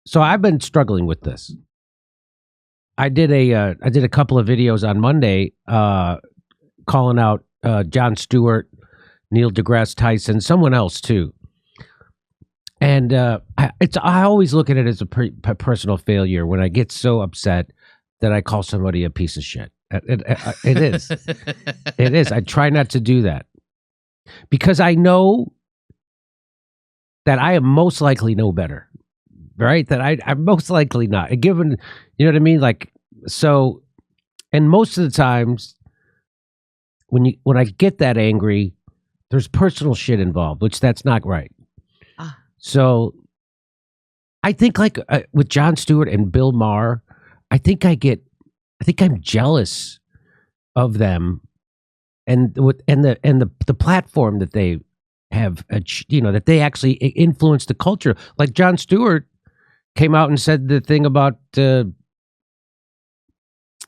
So I've been struggling with this. I did a couple of videos on Monday calling out Jon Stewart, Neil deGrasse Tyson, someone else too. And I always look at it as a personal failure when I get so upset that I call somebody a piece of shit. It is. It is. I try not to do that because I know that I am most likely know better, right? That I'm most likely not. Given, you know what I mean? Like, so, and most of the times when I get that angry, there's personal shit involved, which that's not right. So I think like with Jon Stewart and Bill Maher, I think I'm jealous of them and the platform that they have, that they actually influence the culture. Like Jon Stewart came out and said the thing about the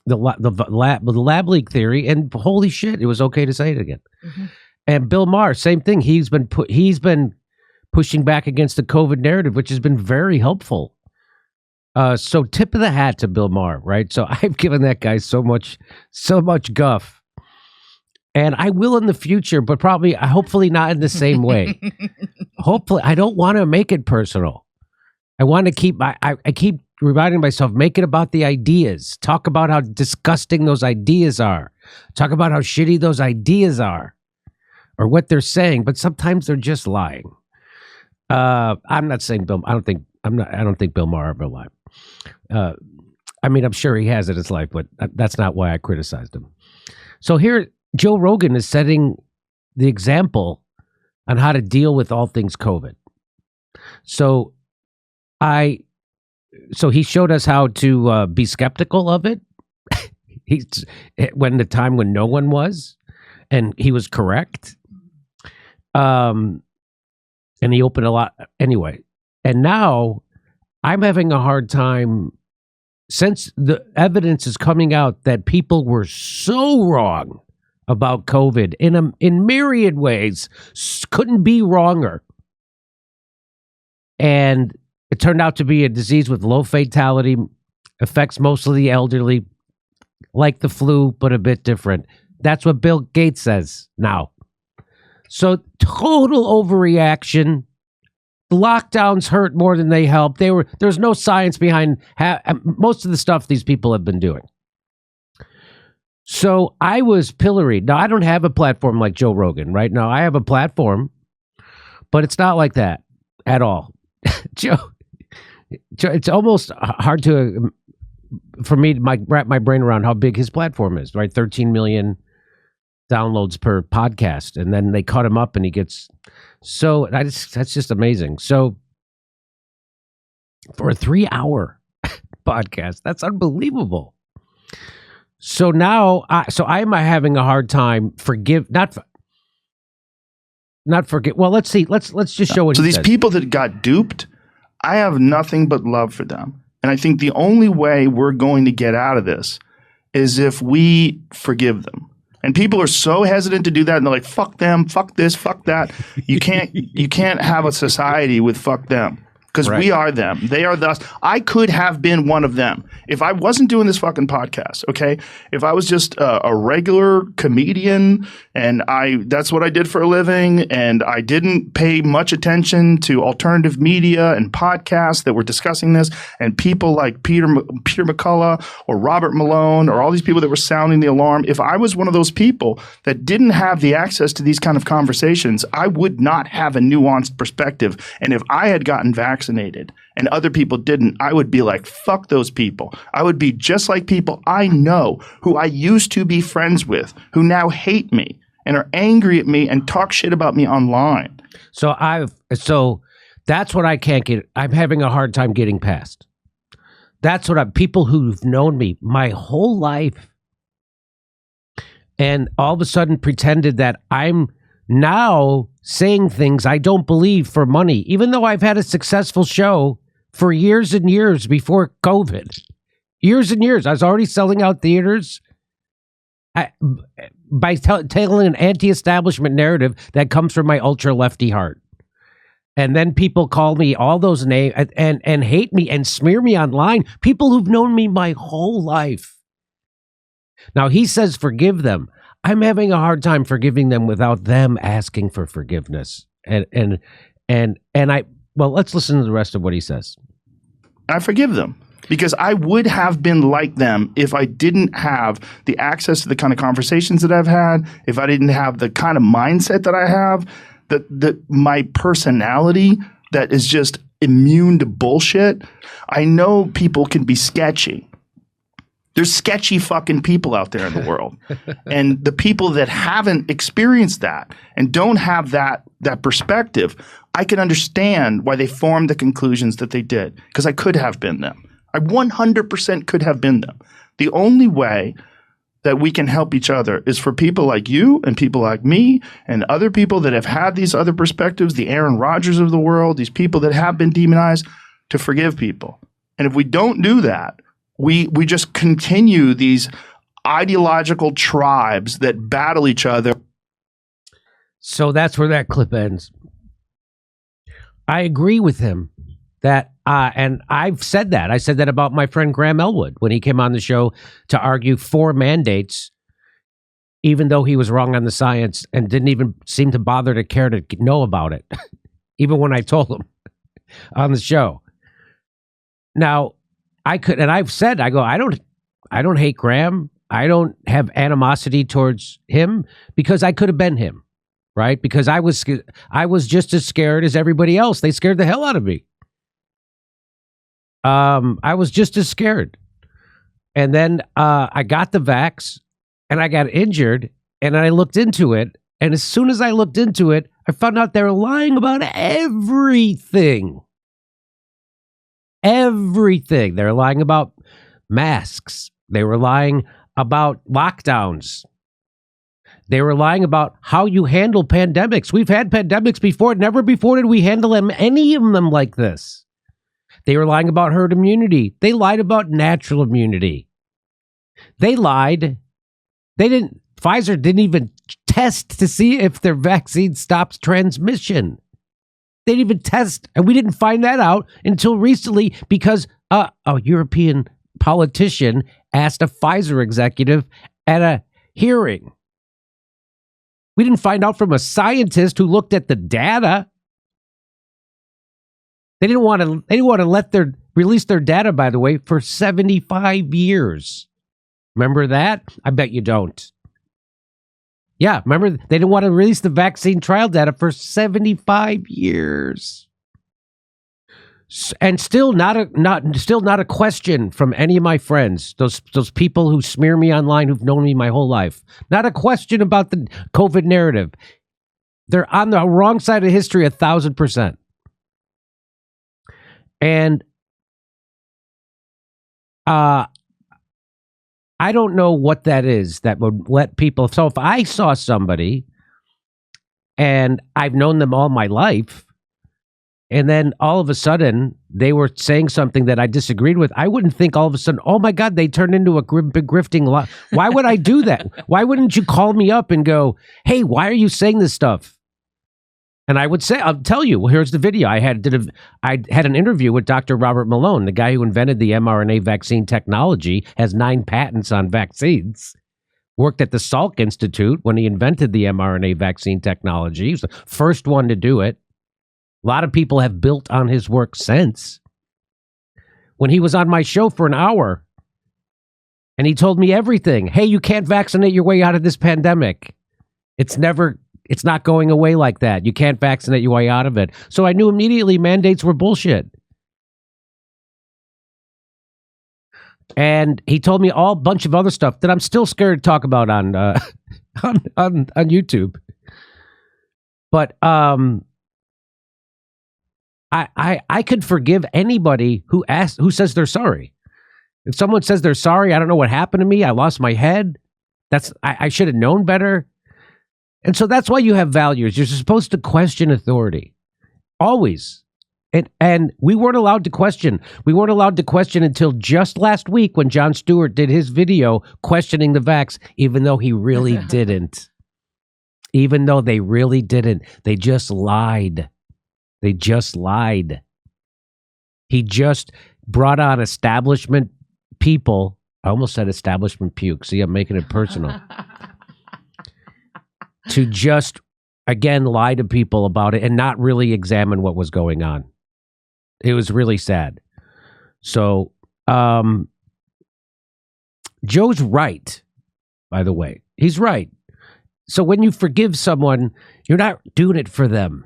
lab leak theory, and holy shit, it was okay to say it again. Mm-hmm. And Bill Maher, same thing. He's been pushing back against the COVID narrative, which has been very helpful. So tip of the hat to Bill Maher, right? So I've given that guy so much guff. And I will in the future, but hopefully not in the same way. Hopefully, I don't want to make it personal. I want to keep, I keep reminding myself, make it about the ideas. Talk about how disgusting those ideas are. Talk about how shitty those ideas are or what they're saying, but sometimes they're just lying. I'm not saying I don't think Bill Maher ever lied. I mean, I'm sure he has in his life, but that's not why I criticized him. So here, Joe Rogan is setting the example on how to deal with all things COVID. So he showed us how to be skeptical of it. When no one was, and he was correct. And he opened a lot anyway. And now I'm having a hard time, since the evidence is coming out that people were so wrong about COVID in myriad ways, couldn't be wronger. And it turned out to be a disease with low fatality, affects mostly the elderly, like the flu, but a bit different. That's what Bill Gates says now. So total overreaction. Lockdowns hurt more than they help. There's no science behind most of the stuff these people have been doing. So I was pilloried. Now, I don't have a platform like Joe Rogan, right? Now, I have a platform, but it's not like that at all. Joe, it's almost hard for me to wrap my brain around how big his platform is, right? 13 million downloads per podcast, and then they cut him up and he gets that's just amazing. So for a 3-hour podcast, that's unbelievable. So now I am having a hard time not forget. Well, let's see. Let's just show what so he these says. People that got duped, I have nothing but love for them. And I think the only way we're going to get out of this is if we forgive them. And people are so hesitant to do that, and they're like, fuck them, fuck this, fuck that. You can't have a society with fuck them. Because we are them. They are us. I could have been one of them if I wasn't doing this fucking podcast, okay? If I was just a regular comedian and that's what I did for a living, and I didn't pay much attention to alternative media and podcasts that were discussing this, and people like Peter McCullough or Robert Malone or all these people that were sounding the alarm, if I was one of those people that didn't have the access to these kind of conversations, I would not have a nuanced perspective. And if I had gotten vaccinated and other people didn't, I would be like, fuck those people. I would be just like people I know who I used to be friends with, who now hate me and are angry at me and talk shit about me online. So that's what I can't get. I'm having a hard time getting past. That's what people who've known me my whole life and all of a sudden pretended that I'm now saying things I don't believe for money, even though I've had a successful show for years and years before COVID. Years and years. I was already selling out theaters by telling an anti-establishment narrative that comes from my ultra-lefty heart. And then people call me all those names and hate me and smear me online. People who've known me my whole life. Now he says forgive them. I'm having a hard time forgiving them without them asking for forgiveness. And I well, let's listen to the rest of what he says. I forgive them because I would have been like them if I didn't have the access to the kind of conversations that I've had, if I didn't have the kind of mindset that I have, that my personality that is just immune to bullshit. I know people can be sketchy. There's sketchy fucking people out there in the world. And the people that haven't experienced that and don't have that perspective, I can understand why they formed the conclusions that they did, because I could have been them. I 100% could have been them. The only way that we can help each other is for people like you and people like me and other people that have had these other perspectives, the Aaron Rodgers of the world, these people that have been demonized, to forgive people. And if we don't do that, we just continue these ideological tribes that battle each other. So that's where that clip ends. I agree with him that, and I've said that. I said that about my friend Graham Elwood when he came on the show to argue for mandates, even though he was wrong on the science and didn't even seem to bother to care to know about it, even when I told him on the show. Now, I've said, I don't hate Graham. I don't have animosity towards him because I could have been him, right? Because I was just as scared as everybody else. They scared the hell out of me. I was just as scared. And then I got the vax and I got injured and I looked into it. And as soon as I looked into it, I found out they were lying about everything. Everything. They're lying about masks. They were lying about lockdowns. They were lying about how you handle pandemics. We've had pandemics before. Never before did we handle any of them like this. They were lying about herd immunity. They lied about natural immunity. They lied. Pfizer didn't even test to see if their vaccine stops transmission. They didn't even test, and we didn't find that out until recently because a European politician asked a Pfizer executive at a hearing. We didn't find out from a scientist who looked at the data. They didn't want to release their data, by the way, for 75 years. Remember that? I bet you don't. Yeah, remember they didn't want to release the vaccine trial data for 75 years. And still not a question from any of my friends, those people who smear me online who've known me my whole life. Not a question about the COVID narrative. They're on the wrong side of history 1,000%. And I don't know what that is that would let people. So if I saw somebody and I've known them all my life, and then all of a sudden they were saying something that I disagreed with, I wouldn't think all of a sudden, oh my God, they turned into a big grifting lot. Why would I do that? Why wouldn't you call me up and go, hey, why are you saying this stuff? And I would say, I'll tell you, well, here's the video. I had an interview with Dr. Robert Malone, the guy who invented the mRNA vaccine technology, has 9 patents on vaccines, worked at the Salk Institute when he invented the mRNA vaccine technology. He was the first one to do it. A lot of people have built on his work since. When he was on my show for an hour, and he told me everything. Hey, you can't vaccinate your way out of this pandemic. It's not going away like that. You can't vaccinate your way out of it. So I knew immediately mandates were bullshit. And he told me all bunch of other stuff that I'm still scared to talk about on YouTube. But I could forgive anybody who says they're sorry. If someone says they're sorry, I don't know what happened to me. I lost my head. I should have known better. And so that's why you have values. You're supposed to question authority. Always. And we weren't allowed to question. We weren't allowed to question until just last week when Jon Stewart did his video questioning the vax, even though he really didn't. Even though they really didn't. They just lied. They just lied. He just brought on establishment people. I almost said establishment puke. See, I'm making it personal. To just, again, lie to people about it and not really examine what was going on. It was really sad. So, Joe's right, by the way. He's right. So when you forgive someone, you're not doing it for them.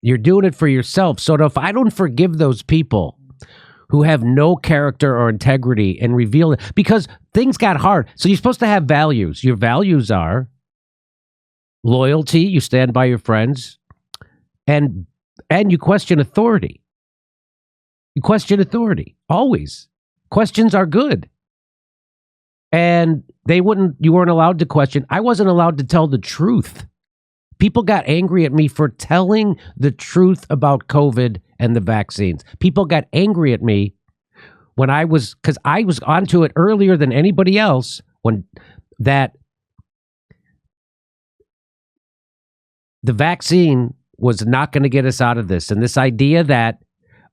You're doing it for yourself. So if I don't forgive those people who have no character or integrity and reveal it, because things got hard. So you're supposed to have values. Your values are loyalty, you stand by your friends, and you question authority. You question authority, always. Questions are good. And you weren't allowed to question. I wasn't allowed to tell the truth. People got angry at me for telling the truth about COVID and the vaccines. People got angry at me because I was onto it earlier than anybody else when that the vaccine was not going to get us out of this. And this idea that,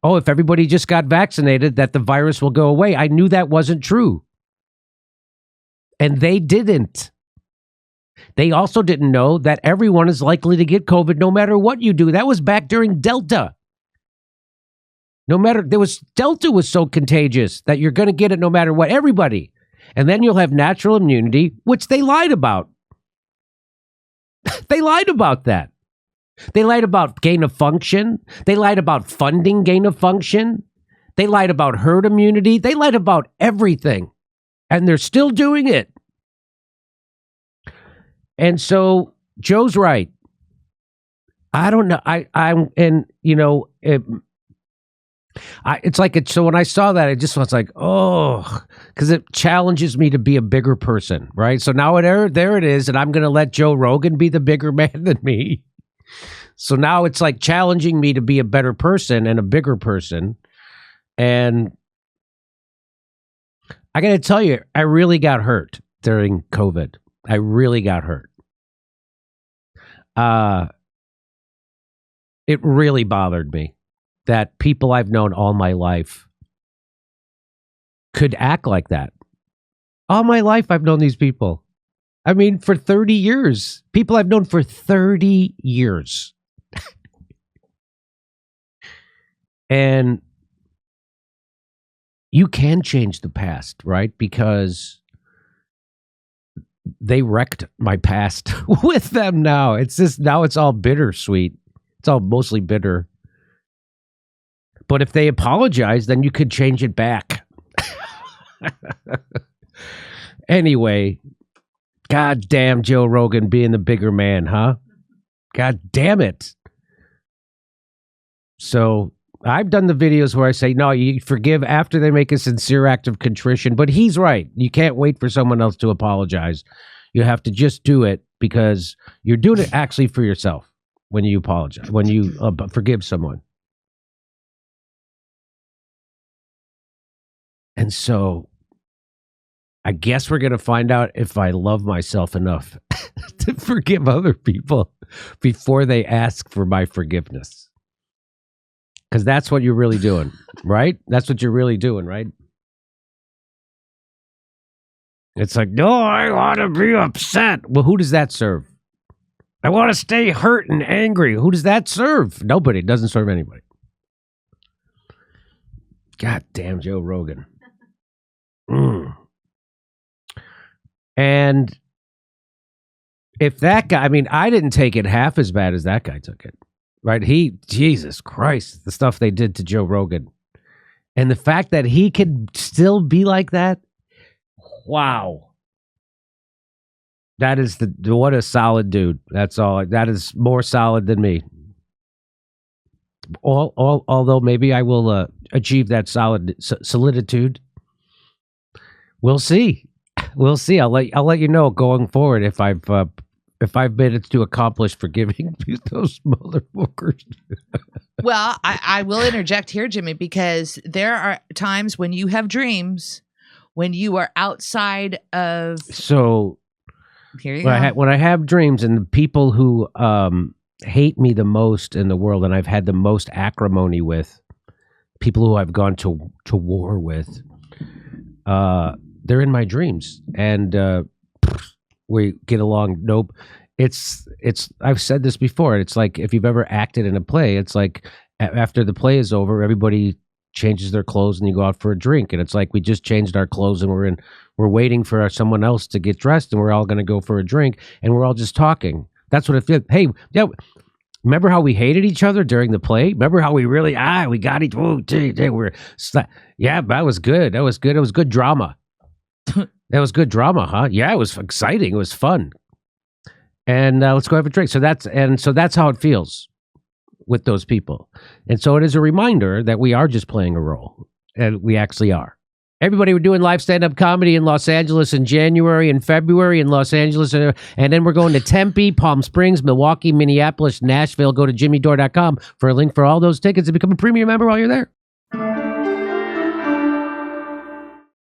if everybody just got vaccinated, that the virus will go away. I knew that wasn't true. And they didn't. They also didn't know that everyone is likely to get COVID no matter what you do. That was back during Delta. Delta was so contagious that you're going to get it no matter what, everybody. And then you'll have natural immunity, which they lied about. They lied about that. They lied about gain of function. They lied about funding gain of function. They lied about herd immunity. They lied about everything. And they're still doing it. And so Joe's right. I don't know. So when I saw that, I just was like, because it challenges me to be a bigger person, right? So now there it is, and I'm going to let Joe Rogan be the bigger man than me. So now it's like challenging me to be a better person and a bigger person. And I got to tell you, I really got hurt during COVID. I really got hurt. It really bothered me that people I've known all my life could act like that. All my life, I've known these people. I mean, for 30 years. People I've known for 30 years. And you can change the past, right? Because they wrecked my past with them now. Now it's all bittersweet. It's all mostly bitter. But if they apologize, then you could change it back. Anyway, God damn Joe Rogan being the bigger man, huh? God damn it. So I've done the videos where I say, no, you forgive after they make a sincere act of contrition. But he's right. You can't wait for someone else to apologize. You have to just do it because you're doing it actually for yourself when you apologize, when you forgive someone. And so I guess we're going to find out if I love myself enough to forgive other people before they ask for my forgiveness. Because that's what you're really doing, right? That's what you're really doing, right? It's like, no, I want to be upset. Well, who does that serve? I want to stay hurt and angry. Who does that serve? Nobody. It doesn't serve anybody. God damn Joe Rogan. And if that guy, I mean, I didn't take it half as bad as that guy took it, right? Jesus Christ, the stuff they did to Joe Rogan. And the fact that he could still be like that, wow. That is what a solid dude. That's all. That is more solid than me. Although maybe I will achieve that soliditude. We'll see. We'll see. I'll let you know going forward if I've managed to accomplish forgiving those motherfuckers. Well, I will interject here, Jimmy, because there are times when you have dreams when you are outside of. So here you go. When I have dreams, and the people who hate me the most in the world, and I've had the most acrimony with, people who I've gone to war with, they're in my dreams, and we get along. Nope. It's I've said this before. It's like if you've ever acted in a play, it's like after the play is over, everybody changes their clothes and you go out for a drink, and it's like we just changed our clothes and we're waiting for someone else to get dressed, and we're all going to go for a drink, and we're all just talking. That's what it feels. Hey, yeah. Remember how we hated each other during the play? Remember how we really we got each. Oh, yeah, that was good. That was good. It was good drama. That was good drama, huh? Yeah, it was exciting. It was fun. And let's go have a drink. So that's how it feels with those people. And so it is a reminder that we are just playing a role, and we actually are. Everybody, we're doing live stand-up comedy in Los Angeles in January and February in Los Angeles. And then we're going to Tempe, Palm Springs, Milwaukee, Minneapolis, Nashville. Go to jimmydore.com for a link for all those tickets and become a premium member while you're there.